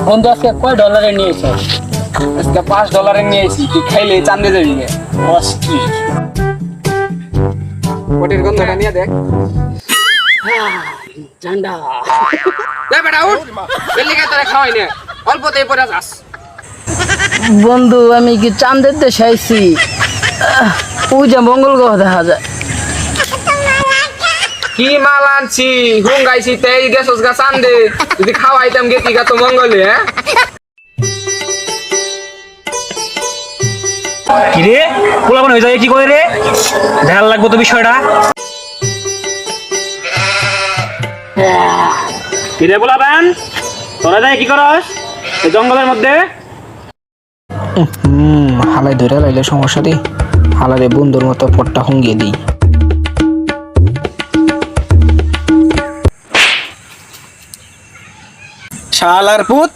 বন্ধু আজকে কয় ডলারে নিয়েছ? আজকে $5 নিয়েছি, তুই খাইলে চান্দে যাবি না। অস্থি কোটির গন্ধটা নিয়ে দেখ। ঠান্ডা। যা বেটা উঠ, জলদি করে তোরা খাওয়াই নে, অল্পতেই পরে যাস। বন্ধু আমি কি চাঁদের দেশে আইছি? ওই যে মঙ্গল গ্রহ দেখা যায়। কি মাল আনছি, হুঙ্গাইছি তেই গেছস গা চান্দে, যদি খাওয়াইতাম গেতি গা তো মঙ্গলে। হ্যাঁ কি রে পোলাপান হয়ে যায় কি করে রে? দেখার লাগবো তো বিষয়টা। কি রে পোলাপান, তোরা যায় কি করস এই জঙ্গলের মধ্যে? হালাই ধরে লাইলে সমস্যা দি, হালারে বন্ধুর মতো পটটা হুঙ্গিয়ে দিই। শালার পুত,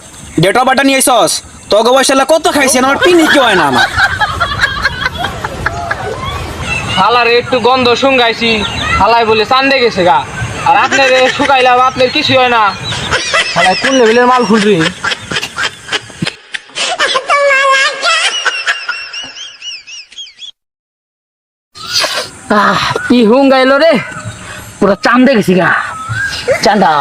ডেটা বাটা নিয়ে আইসস? তোকে বয়সালা কত খাইছেন, আমার পিনি কি হয় না আমার। হালারে একটু গন্ধ শুঙ্গাইছি, হালাই বলে চান্দে গেছে গা। আর আপনার শুকাইলাম, আপনার কিছু হয় না। হালাই কোন লেভেলের মাল খুলবি? কি হুং গাইলো রে, পুরো চাঁদে গেছি গা। চাঁদা